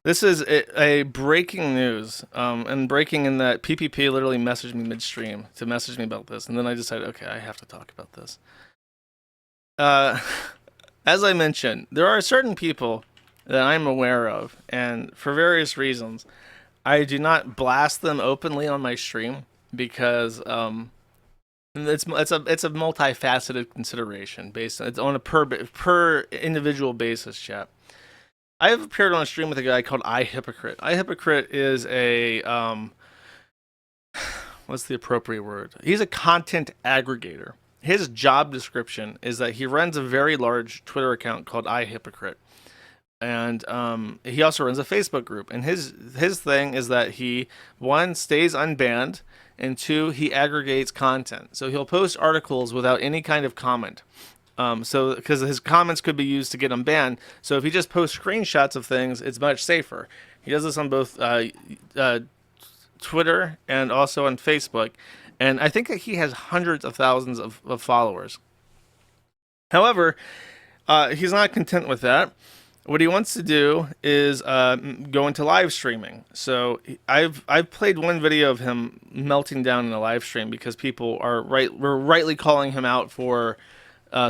This is a breaking news, and breaking in that PPP literally messaged me midstream to message me about this, and then I decided, okay, I have to talk about this. Uh, as I mentioned, there are certain people that I'm aware of, and for various reasons, I do not blast them openly on my stream because it's a multifaceted consideration based on, it's on a per individual basis. Chat. I have appeared on a stream with a guy called iHypocrite. iHypocrite is a what's the appropriate word? He's a content aggregator. His job description is that he runs a very large Twitter account called iHypocrite, and he also runs a Facebook group. And his thing is that he, one, stays unbanned, and two, he aggregates content. So he'll post articles without any kind of comment. So because his comments could be used to get him banned. So if he just posts screenshots of things, it's much safer. He does this on both Twitter and also on Facebook. And I think that he has hundreds of thousands of followers. However, he's not content with that. What he wants to do is go into live streaming. So I've played one video of him melting down in a live stream because people were rightly calling him out for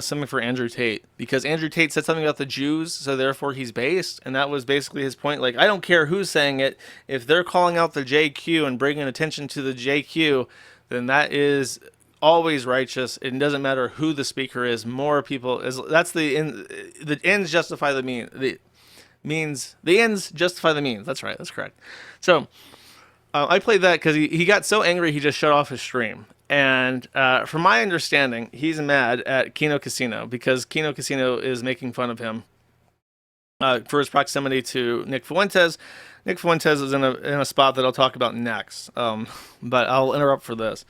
something for Andrew Tate, because Andrew Tate said something about the Jews, so therefore he's based, and that was basically his point. Like, I don't care who's saying it, if they're calling out the JQ and bringing attention to the JQ, then that is always righteous. It doesn't matter who the speaker is. More people is that's the ends justify the the ends justify the means. That's right. That's correct. So I played that because he got so angry he just shut off his stream. And from my understanding, he's mad at Kino Casino because Kino Casino is making fun of him for his proximity to Nick Fuentes. Nick Fuentes is in a spot that I'll talk about next, but I'll interrupt for this.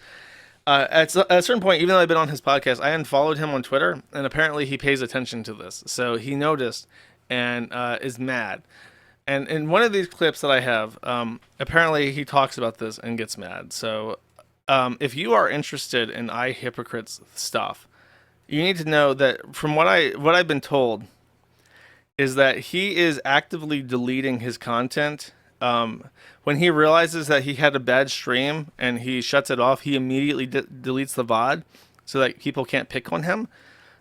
At a certain point, even though I've been on his podcast, I unfollowed him on Twitter, and apparently he pays attention to this. So he noticed and is mad. And in one of these clips that I have, apparently he talks about this and gets mad. So if you are interested in iHypocrite's stuff, you need to know that from what I've been told is that he is actively deleting his content. When he realizes that he had a bad stream and he shuts it off, he immediately deletes the VOD so that people can't pick on him.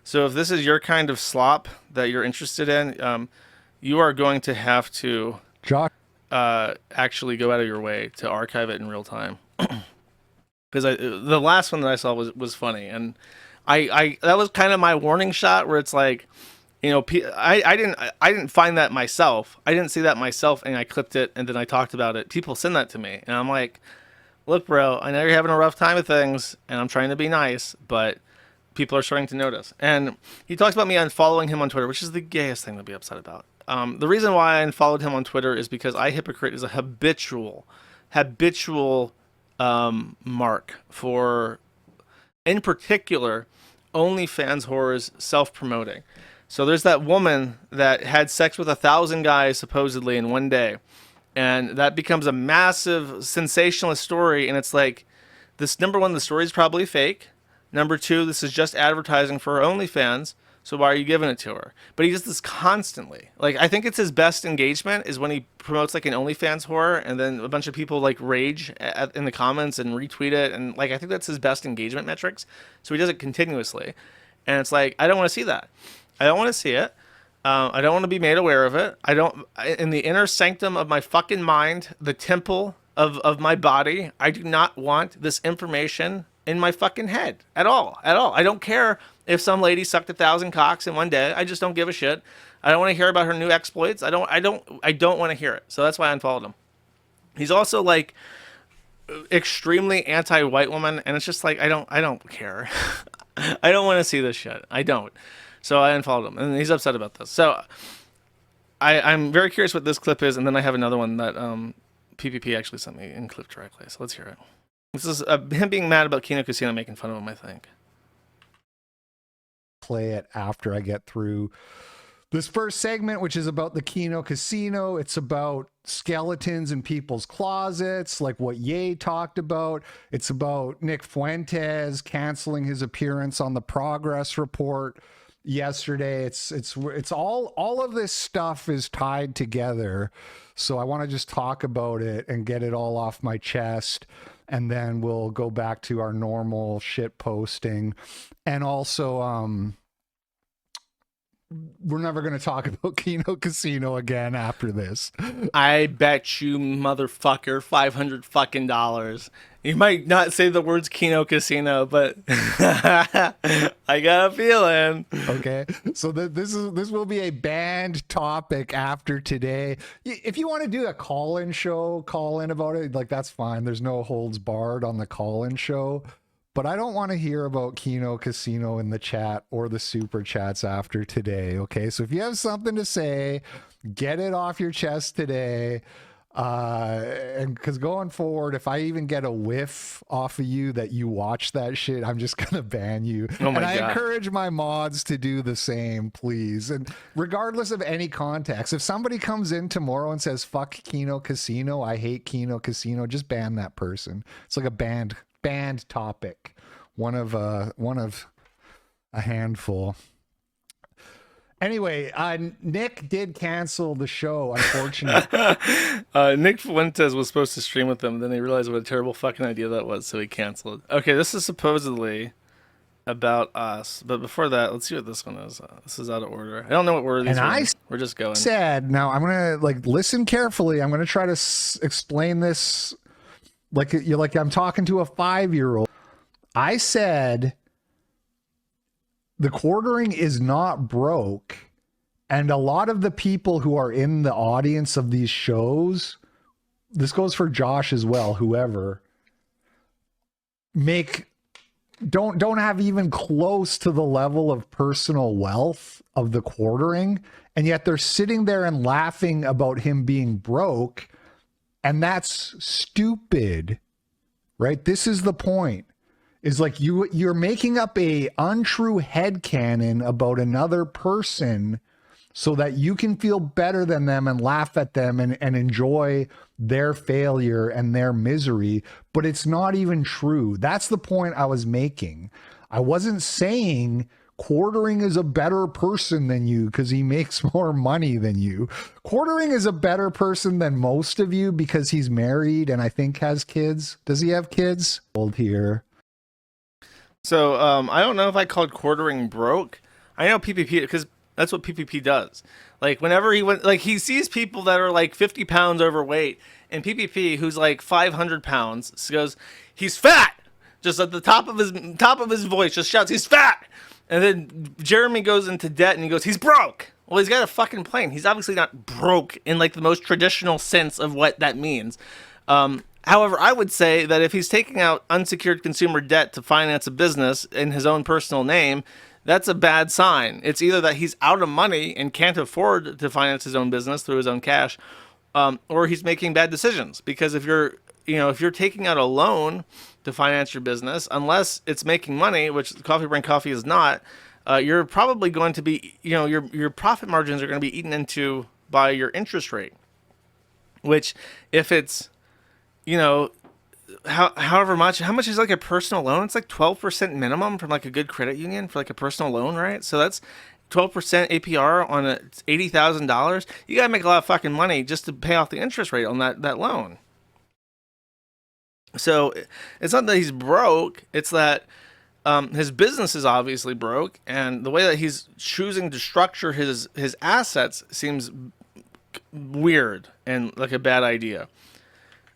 So if this is your kind of slop that you're interested in, you are going to have to actually go out of your way to archive it in real time. Because the last one that I saw was funny, and I that was kind of my warning shot where it's like, you know, I didn't find that myself. I didn't see that myself, and I clipped it, and then I talked about it. People send that to me, and I'm like, look, bro, I know you're having a rough time with things, and I'm trying to be nice, but people are starting to notice. And he talks about me unfollowing him on Twitter, which is the gayest thing to be upset about. The reason why I unfollowed him on Twitter is because iHypocrite is a habitual mark for, in particular, OnlyFans whores self-promoting. So there's that woman that had sex with 1,000 guys supposedly in one day, and that becomes a massive sensationalist story. And it's like, this, number one, the story is probably fake. Number two, this is just advertising for her OnlyFans. So why are you giving it to her? But he does this constantly. Like, I think it's his best engagement is when he promotes like an OnlyFans whore, and then a bunch of people like rage in the comments and retweet it, and like I think that's his best engagement metrics. So he does it continuously, and it's like, I don't want to see that. I don't want to see it. I don't want to be made aware of it. In the inner sanctum of my fucking mind, the temple of my body, I do not want this information in my fucking head at all. I don't care if some lady sucked 1,000 cocks in one day. I just don't give a shit. I don't want to hear about her new exploits. I don't want to hear it. So that's why I unfollowed him. He's also like extremely anti-white woman, and it's just like, I don't care. I don't want to see this shit. I don't. So I unfollowed him, and he's upset about this. So I'm very curious what this clip is, and then I have another one that PPP actually sent me in clip directly. So let's hear it. This is him being mad about Kino Casino making fun of him, I think. Play it after I get through this first segment, which is about the Kino Casino. It's about skeletons in people's closets, like what Ye talked about. It's about Nick Fuentes canceling his appearance on the Progress Report. yesterday. It's all of this stuff is tied together. So I want to just talk about it and get it all off my chest, and then we'll go back to our normal shit posting. And also we're never going to talk about Kino Casino again after this. I bet you, motherfucker, $500 You might not say the words Kino Casino, but I got a feeling. Okay, so this will be a banned topic after today. If you want to do a call-in show, call in about it. Like, that's fine. There's no holds barred on the call-in show. But I don't want to hear about Kino Casino in the chat or the super chats after today. Okay, so if you have something to say, get it off your chest today. And because going forward, if I even get a whiff off of you that you watch that shit, I'm just gonna ban you. Oh my and I God. encourage my mods to do the same, please. And regardless of any context, if somebody comes in tomorrow and says "fuck Kino Casino," I hate Kino Casino, just ban that person. It's like a banned topic, one of a handful. Anyway, Nick did cancel the show, unfortunately. Nick Fuentes was supposed to stream with them, then they realized what a terrible fucking idea that was, so he canceled. Okay, this is supposedly about us, but before that, let's see what this one is. This is out of order. I don't know what order these are in. We're just going. Now I'm gonna listen carefully. I'm gonna try to explain this like I'm talking to a 5-year-old. I said the quartering is not broke, and a lot of the people who are in the audience of these shows, this goes for Josh as well, whoever, don't have even close to the level of personal wealth of the quartering, and yet they're sitting there and laughing about him being broke, and that's stupid, right? This is the point. Is like you're making up a untrue headcanon about another person so that you can feel better than them and laugh at them and enjoy their failure and their misery, but it's not even true. That's the point I was making. I wasn't saying quartering is a better person than you because he makes more money than you. Quartering is a better person than most of you because he's married and I think has kids. Does he have kids? Old here. So I don't know if I called quartering broke. I know PPP because that's what PPP does. Like whenever he sees people that are like 50 pounds overweight, and PPP who's like 500 pounds goes, he's fat. Just at the top of his voice, just shouts, he's fat. And then Jeremy goes into debt and he goes, he's broke. Well, he's got a fucking plane. He's obviously not broke in like the most traditional sense of what that means. However, I would say that if he's taking out unsecured consumer debt to finance a business in his own personal name, that's a bad sign. It's either that he's out of money and can't afford to finance his own business through his own cash, or he's making bad decisions. Because if you're taking out a loan to finance your business, unless it's making money, which Coffee Brand Coffee is not, you're probably going to be, your profit margins are going to be eaten into by your interest rate. Which, if it's how much is like a personal loan? It's like 12% minimum from like a good credit union for like a personal loan, right? So that's 12% APR on $80,000. You gotta make a lot of fucking money just to pay off the interest rate on that loan. So it's not that he's broke; it's that his business is obviously broke, and the way that he's choosing to structure his assets seems weird and like a bad idea.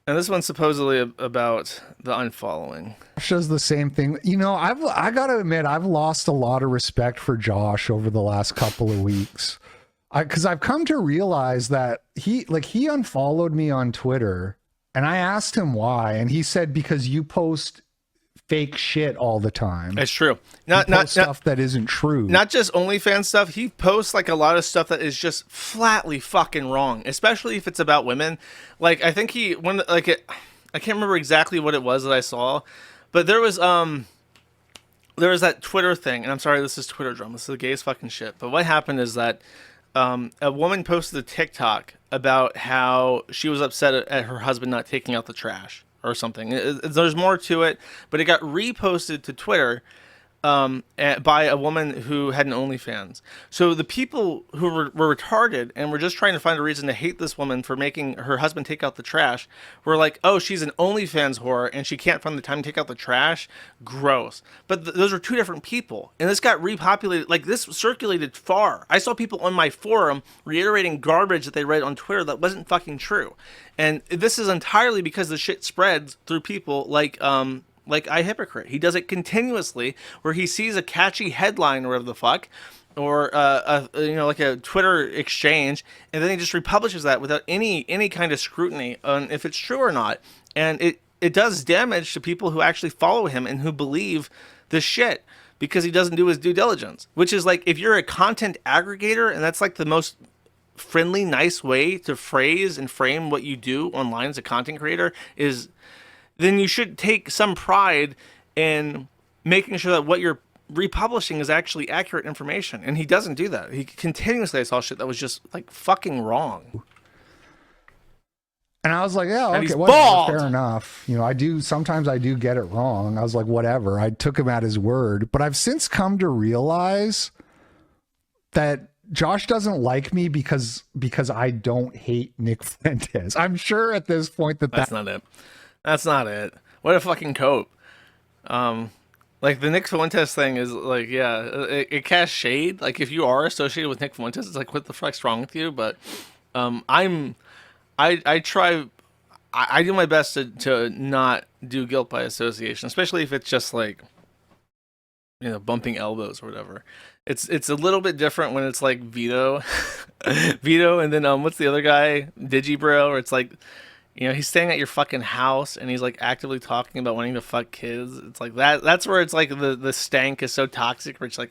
And this one's supposedly about the unfollowing. Josh does the same thing. I got to admit, I've lost a lot of respect for Josh over the last couple of weeks. Because I've come to realize that he unfollowed me on Twitter, and I asked him why, and he said because you post fake shit all the time. It's true. Not stuff that isn't true. Not just OnlyFans stuff. He posts like a lot of stuff that is just flatly fucking wrong, especially if it's about women. Like I think I can't remember exactly what it was that I saw, but there was that Twitter thing, and I'm sorry, this is Twitter drama. This is the gayest fucking shit. But what happened is that a woman posted a TikTok about how she was upset at her husband not taking out the trash or something. There's more to it, but it got reposted to Twitter, by a woman who had an OnlyFans. So the people who were retarded and were just trying to find a reason to hate this woman for making her husband take out the trash were like, oh, she's an OnlyFans whore and she can't find the time to take out the trash. Gross. But those are two different people. And this got repopulated. Like, this circulated far. I saw people on my forum reiterating garbage that they read on Twitter that wasn't fucking true. And this is entirely because the shit spreads through people like iHypocrite. He does it continuously, where he sees a catchy headline or whatever the fuck, or like a Twitter exchange, and then he just republishes that without any kind of scrutiny on if it's true or not. And it does damage to people who actually follow him and who believe this shit, because he doesn't do his due diligence. Which is like, if you're a content aggregator, and that's like the most friendly, nice way to phrase and frame what you do online as a content creator, is then you should take some pride in making sure that what you're republishing is actually accurate information. And he doesn't do that. He continuously saw shit that was just like fucking wrong. And I was like, yeah, okay, fair enough. Sometimes I do get it wrong. I was like, whatever. I took him at his word. But I've since come to realize that Josh doesn't like me because I don't hate Nick Fuentes. I'm sure at this point that's not it. That's not it. What a fucking cope. Like, the Nick Fuentes thing is like, yeah, it casts shade. Like, if you are associated with Nick Fuentes, it's like, what the fuck's wrong with you? But I try, I do my best to not do guilt by association, especially if it's just like, bumping elbows or whatever. It's a little bit different when it's like Vito, and then what's the other guy, Digibro, or it's like, he's staying at your fucking house and he's like actively talking about wanting to fuck kids. It's like that's where it's like the stank is so toxic, where it's like,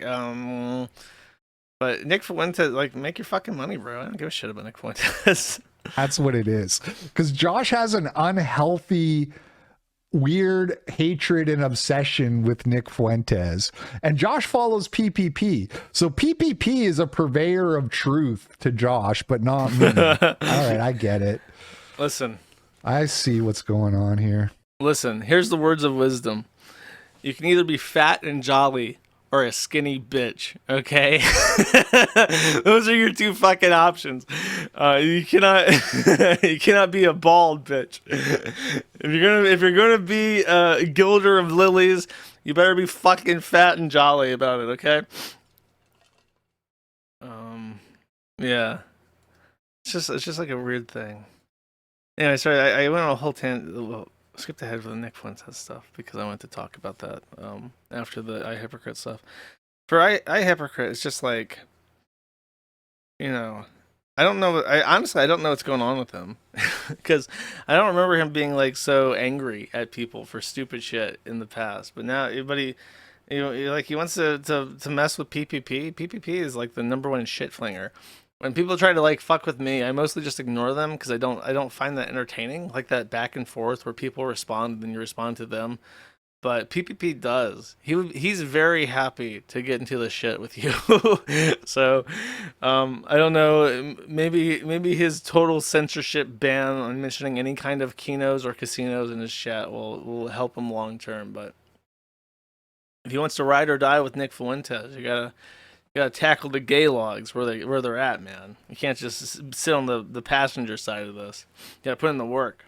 but Nick Fuentes, like, make your fucking money, bro. I don't give a shit about Nick Fuentes. That's what it is. Because Josh has an unhealthy, weird hatred and obsession with Nick Fuentes, and Josh follows PPP. So PPP is a purveyor of truth to Josh, but not me. All right, I get it. Listen, I see what's going on here. Listen, here's the words of wisdom. You can either be fat and jolly or a skinny bitch, okay? Those are your two fucking options. You cannot be a bald bitch. If you're gonna be a gilder of lilies, you better be fucking fat and jolly about it, okay? Yeah. It's just like a weird thing. Anyway, sorry, I went on a whole tangent. Skipped ahead for the Nick Fuentes stuff because I wanted to talk about that after the iHypocrite stuff. For iHypocrite, it's just like, I don't know. Honestly, I don't know what's going on with him because I don't remember him being like so angry at people for stupid shit in the past. But now everybody, like, he wants to mess with PPP. PPP is like the #1 shit flinger. When people try to like fuck with me, I mostly just ignore them because I don't find that entertaining, like that back and forth where people respond and then you respond to them. But PPP does. He's very happy to get into the shit with you. So I don't know. Maybe his total censorship ban on mentioning any kind of kinos or casinos in his chat will help him long term. But if he wants to ride or die with Nick Fuentes, you gotta tackle the gay logs where they're at, man. You can't just sit on the passenger side of this. You gotta put in the work.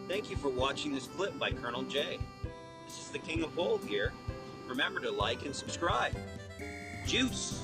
Thank you for watching this clip by Colonel J. This is the King of Bold here. Remember to like and subscribe. Juice!